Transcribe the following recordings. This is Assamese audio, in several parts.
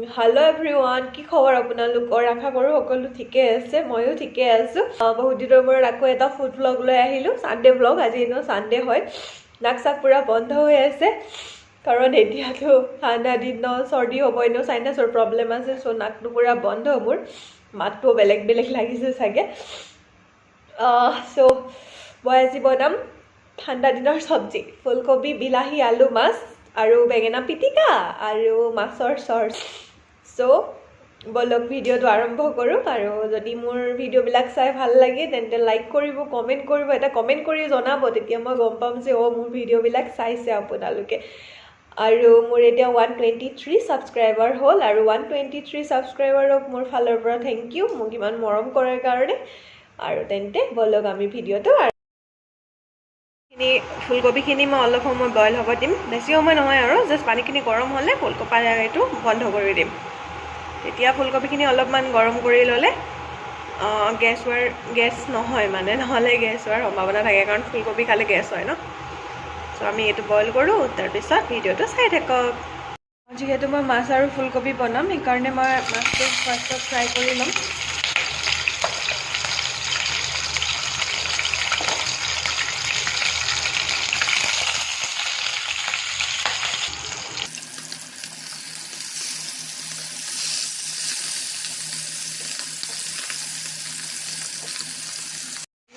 हेलो एभ्रिवान কি খবৰ আপোনালোকৰ আশা কৰো সকলো ঠিকে আছে ময়ো ঠিকে আছো বহুত দিনৰ মূৰত আকৌ এটা ফুড ব্লগ লৈ আহিলো সানডে ব্লগ আজি নো সানডে হয় নাকসাক পুৰা বন্ধ হৈ আছে কাৰণ এতিয়াতো ঠাণ্ডা দিন ন সৰ্দি হ'বই ন সাইনাছৰ প্ৰবলেম আছে সো নাকটো পুৰা বন্ধ মোৰ মাতটো বেলেগ বেলেগ লাগিছে চাগে সো মই আজি বনাম ঠাণ্ডা দিনৰ সবজি ফুলকবি বিলাহী আলু মাছ আৰু বেঙেনা পিটিকা আৰু মাছৰ চৰ্চ সো বলক ভিডিওটো আৰম্ভ কৰো আৰু যদি মোৰ ভিডিওবিলাক চাই ভাল লাগে তেন্তে লাইক কৰিব কমেন্ট কৰিব এটা কমেন্ট কৰি জনাব তেতিয়া মই গম পাম যে মোৰ ভিডিওবিলাক চাইছে আপোনালোকে আৰু মোৰ এতিয়া 123 সাবস্ক্ৰাইবাৰ হ'ল আৰু 123 সাবস্ক্ৰাইবাৰক মোৰ ফালৰ পৰা থ্যাংক ইউ মোক ইমান মৰম কৰাৰ কাৰণে আৰু তেন্তে বলক আমি ভিডিওটো ফুলকবিখিনি মই অলপ সময় বইল হ'ব দিম বেছি সময় নহয় আৰু জাস্ট পানীখিনি গৰম হ'লে ফুলকবিটো বন্ধ কৰি দিম তেতিয়া ফুলকবিখিনি অলপমান গৰম কৰি ল'লে গেছ নহয় মানে নহ'লে গেছ হোৱাৰ সম্ভাৱনা থাকে কাৰণ ফুলকবি খালে গেছ হয় ন সো আমি এইটো বইল কৰোঁ তাৰপিছত ভিডিওটো চাই থাকক যিহেতু মই মাছ আৰু ফুলকবি বনাম সেইকাৰণে মই মাছটো ফাৰ্ষ্টত ফ্ৰাই কৰি ল'ম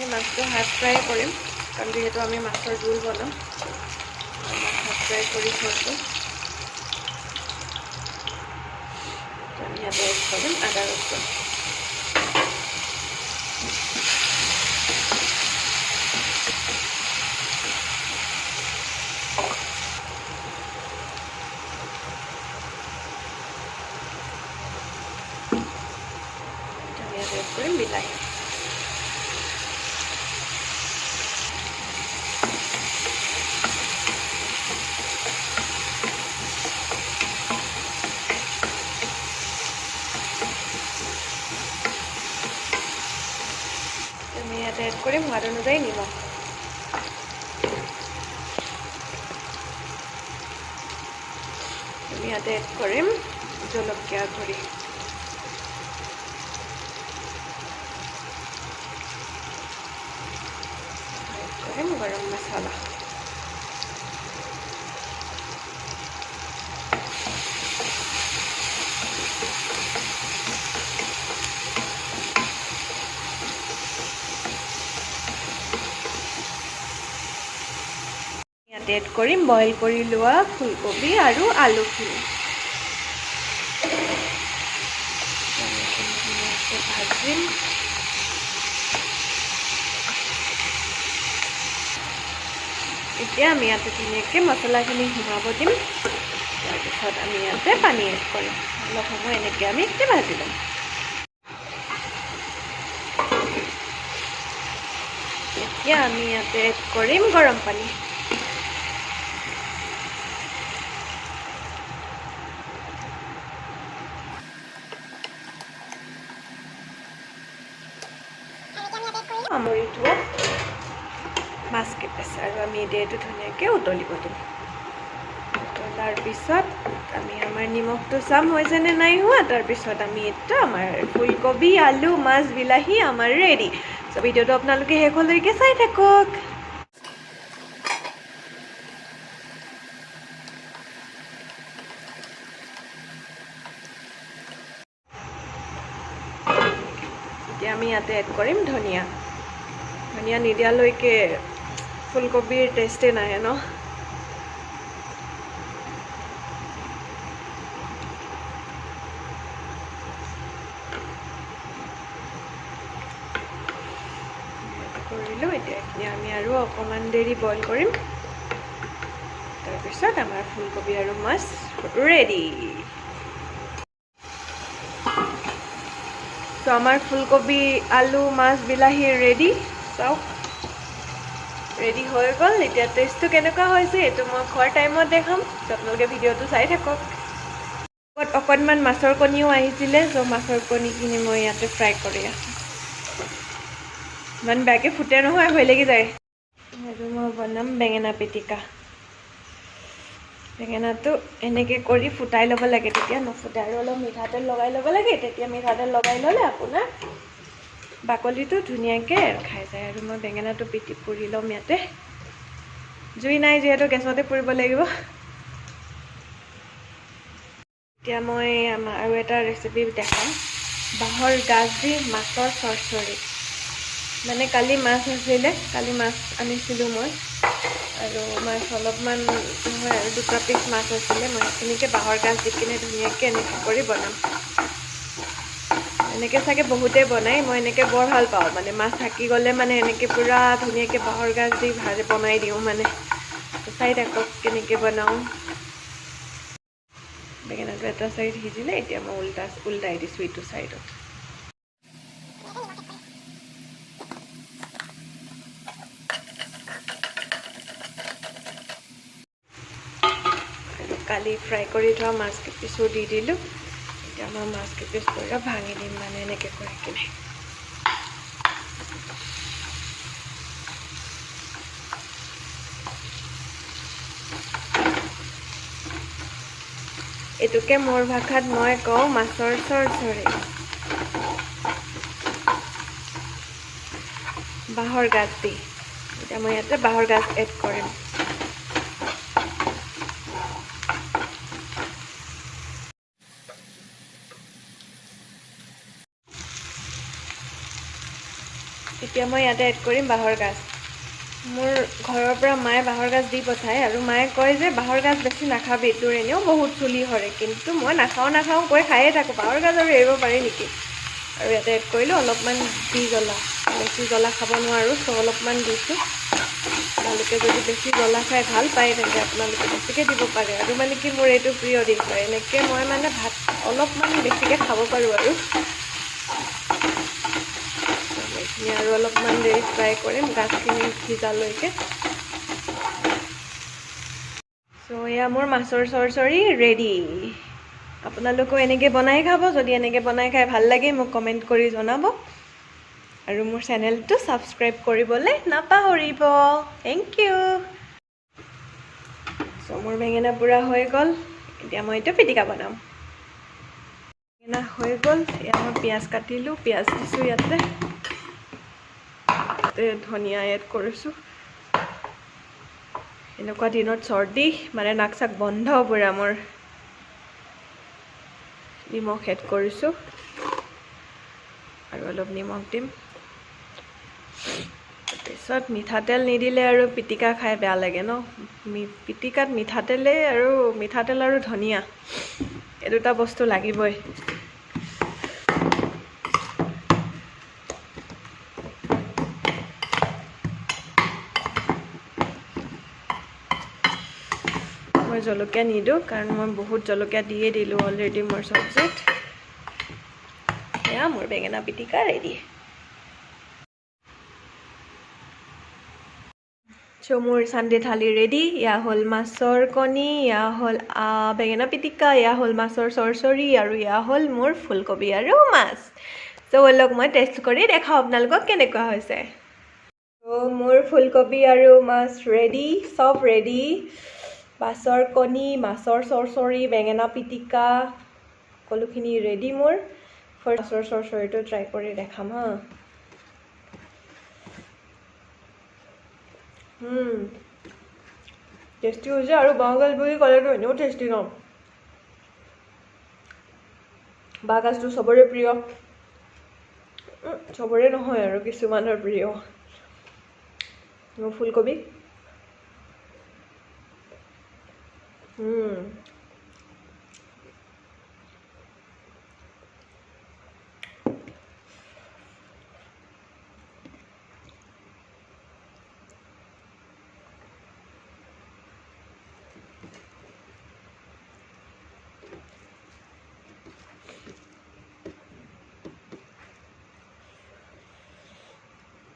মাছটো হাফ ফ্ৰাই কৰিম কাৰণ যিহেতু আমি মাছৰ জোল বনাম হাফ ফ্ৰাই কৰি থৈছোঁ আমি ইয়াতে এড কৰিম আদা ৰচুন আমি ইয়াতে এড কৰিম বিলাহী এড কৰিম সোৱাদ অনুযায়ী নিমখ আমি ইয়াতে এড কৰিম জলকীয়া গুড়ি এড কৰিম গৰম মছলা এড কৰিম বইল কৰি লোৱা ফুলকবি আৰু আলুখিনি ভাজিম এতিয়া আমি ইয়াতে ধুনীয়াকৈ মছলাখিনি সোমাব দিম তাৰপিছত আমি ইয়াতে পানী এড কৰিম অলপ সময় এনেকৈ আমি এতিয়া ভাজি ল'ম এতিয়া আমি ইয়াতে এড কৰিম গৰম পানী আমৰিটো মাছ কেইপিচ আৰু আমি এইটো ধুনীয়াকৈ উতলিব দিম উতলাৰ পিছত আমি আমাৰ নিমখটো চাম হৈছেনে নাই হোৱা তাৰপিছত আমি এইটো আমাৰ ফুলকবি আলু মাছ বিলাহী আমাৰ ৰেডি সো ভিডিওটো আপোনালোকে শেষলৈকে চাই থাকক এতিয়া আমি ইয়াতে এড কৰিম ধনিয়া নিদিয়ালৈকে ফুলকবিৰ টেষ্টে নাহে ন কৰিলোঁ এতিয়া আমি আৰু অকণমান দেৰি বইল কৰিম তাৰপিছত আমাৰ ফুলকবি আৰু মাছ ৰেডি তো আমাৰ ফুলকবি আলু মাছ বিলাহী ৰেডি চাওক ৰেডি হৈ গ'ল এতিয়া টেষ্টটো কেনেকুৱা হৈছে এইটো মই খোৱাৰ টাইমত দেখাম আপোনালোকে ভিডিওটো চাই থাকক অকণমান মাছৰ কণীও আহিছিলে সো মাছৰ কণীখিনি মই ইয়াতে ফ্ৰাই কৰি আছোঁ ইমান বেয়াকৈ ফুটে নহয় ভয় লাগি যায় আৰু মই বনাম বেঙেনা পিটিকা বেঙেনাটো এনেকৈ কৰি ফুটাই ল'ব লাগে, তেতিয়া নুফুটাই। আৰু অলপ মিঠাতেল লগাই ল'ব লাগে, তেতিয়া মিঠাতেল লগাই ল'লে আপোনাৰ বাকলিটো ধুনীয়াকৈ খাই যায়। আৰু মই বেঙেনাটো পুৰি ল'ম ইয়াতে। জুই নাই যিহেতু গেছতে পুৰিব লাগিব। এতিয়া মই আৰু এটা ৰেচিপি দেখাম, বাঁহৰ গাজ দি মাছৰ চৰচৰি। মানে কালি মাছ আছিলে, কালি মাছ আনিছিলোঁ মই, আৰু মাছ অলপমান নহয় আৰু 2 পিচ মাছ আছিলে। মই সেইখিনিকে বাঁহৰ গাজ দি কিনে ধুনীয়াকৈ এনেকৈ কৰি বনাম। এনেকৈ চাগে বহুতেই বনাই, মই এনেকৈ বৰ ভাল পাওঁ। মানে মাছ থাকি গ'লে মানে এনেকৈ পূৰা ধুনীয়াকৈ বাঁহৰ গাজ দি বনাই দিওঁ। মানে চাই থাকক কেনেকৈ বনাওঁ। বেঙেনাটো এটা চাইড সিজিলে, এতিয়া মই উল্টাই দিছোঁ এইটো চাইডত। কালি ফ্ৰাই কৰি থোৱা মাছ কেইপিচো দি দিলোঁ। এতিয়া মই মাছ কেইপিচ পূৰা ভাঙি দিম, মানে এনেকৈ কৰি কিনে। এইটোকে মোৰ ভাষাত মই কওঁ মাছৰ চৰচৰি। বাঁহৰ গাজ দি। এতিয়া মই ইয়াতে বাঁহৰ গাজ এড কৰিম। এতিয়া মই ইয়াতে এড কৰিম বাঁহৰ গাজ। মোৰ ঘৰৰ পৰা মায়ে বাঁহৰ গাজ দি পঠায়, আৰু মায়ে কয় যে বাঁহৰ গাজ বেছি নাখাবি, তোৰ এনেও বহুত চুলি সৰে। কিন্তু মই নাখাওঁ কৈ খায়ে থাকোঁ। বাঁহৰ গাজ আৰু এৰিব পাৰি নেকি? আৰু ইয়াতে এড কৰিলোঁ অলপমান দি জ্বলা। বেছি জ্বলা খাব নোৱাৰোঁ, চ' অলপমান দিছোঁ। আপোনালোকে যদি বেছি জ্বলা খাই ভাল পায়, তেন্তে আপোনালোকে বেছিকৈ দিব পাৰে। আৰু মানে কি, মোৰ এইটো প্ৰিয় ডিছ হয়। এনেকৈ মই মানে ভাত অলপমান বেছিকৈ খাব পাৰোঁ। আৰু এইখিনি আৰু অলপমান দেৰি ফ্ৰাই কৰিম, গাজখিনি সিজালৈকে। চ' এয়া মোৰ মাছৰ চৰচৰি ৰেডি। আপোনালোকেও এনেকৈ বনাই খাব। যদি এনেকৈ বনাই খাই ভাল লাগে, মোক কমেণ্ট কৰি জনাব। আৰু মোৰ চেনেলটো ছাবস্ক্ৰাইব কৰিবলৈ নাপাহৰিব। Thank U. চ' মোৰ বেঙেনা পুৰা হৈ গ'ল। এতিয়া মই এইটো পিটিকা বনাম। বেঙেনা হৈ গ'ল। এয়া মই পিঁয়াজ কাটিলোঁ, পিঁয়াজ দিছোঁ ইয়াতে ধনিয়া এড কৰিছোঁ। এনেকুৱা দিনত চৰ্দি, মানে নাক চাক বন্ধ পুৰা মোৰ। নিমখ এড কৰিছোঁ, আৰু অলপ নিমখ দিম। তাৰপিছত মিঠাতেল নিদিলে আৰু পিটিকা খাই বেয়া লাগে ন। পিটিকাত মিঠাতেল আৰু ধনিয়া, এই দুটা বস্তু লাগিবই। মই জলকীয়া নিদিওঁ, কাৰণ মই বহুত জলকীয়া দিয়ে দিলোঁ অলৰেডি মোৰ চব্জিত। এয়া মোৰ বেঙেনা পিটিকা ৰেডি। চ' মোৰ চানডে থালি ৰেডি। এয়া হ'ল মাছৰ কণী, এয়া হ'ল বেঙেনা পিটিকা, এয়া হ'ল মাছৰ চৰচৰি, আৰু এয়া হ'ল মোৰ ফুলকবি আৰু মাছ। চ' অলপ মই টেষ্ট কৰি দেখাওঁ আপোনালোকক কেনেকুৱা হৈছে। চ' মোৰ ফুলকবি আৰু মাছ ৰেডি, চব ৰেডি। মাছৰ কণী, মাছৰ চৰচৰি, বেঙেনা পিটিকা, সকলোখিনি ৰেডি মোৰ। মাছৰ চৰচৰিটো ট্ৰাই কৰি দেখাম হা। টেষ্টি হৈছে, আৰু বাঁহগাজ বুলি ক'লেতো এনেও টেষ্টি ন। বাঁহগাজটো চবৰে প্ৰিয়, চবৰে নহয় আৰু কিছুমানৰ প্ৰিয়। ফুলকবি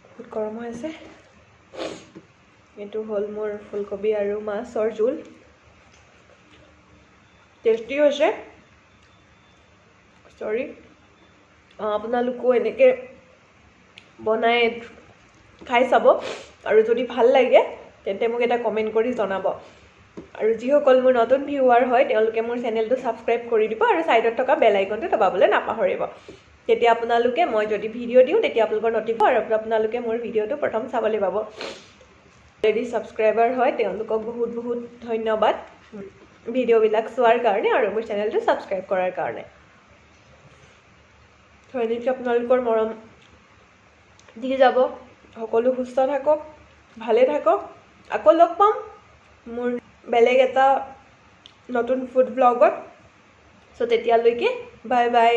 বহুত গৰম হৈ আছে। এইটো হ'ল মোৰ ফুলকবি আৰু মাছৰ জোল। টেষ্টি হৈছে, চৰি। আপোনালোকো এনেকৈ বনাই খাই চাব, আৰু যদি ভাল লাগে তেন্তে মোক এটা কমেণ্ট কৰি জনাব। আৰু যিসকল মোৰ নতুন ভিউৱাৰ হয় তেওঁলোকে মোৰ চেনেলটো ছাবস্ক্ৰাইব কৰি দিব আৰু ছাইডত থকা বেল আইকনটো দবাবলৈ নাপাহৰিব তেতিয়া আপোনালোকে মই যদি ভিডিঅ' দিওঁ তেতিয়া আপোনালোকৰ নটিফাই আৰু আপোনালোকে মোৰ ভিডিঅ'টো প্ৰথম চাবলৈ পাব অলৰেডি ছাবস্ক্ৰাইবাৰ হয় তেওঁলোকক বহুত বহুত ধন্যবাদ ভিডিঅ'বিলাক চোৱাৰ কাৰণে আৰু মোৰ চেনেলটো ছাবস্ক্ৰাইব কৰাৰ কাৰণে ধন্যবাদ আপোনালোকৰ মৰম দি যাব সকলো সুস্থ থাকক ভালে থাকক আকৌ লগ পাম মোৰ বেলেগ এটা নতুন ফুড ব্লগত সো তেতিয়ালৈকে বাই বাই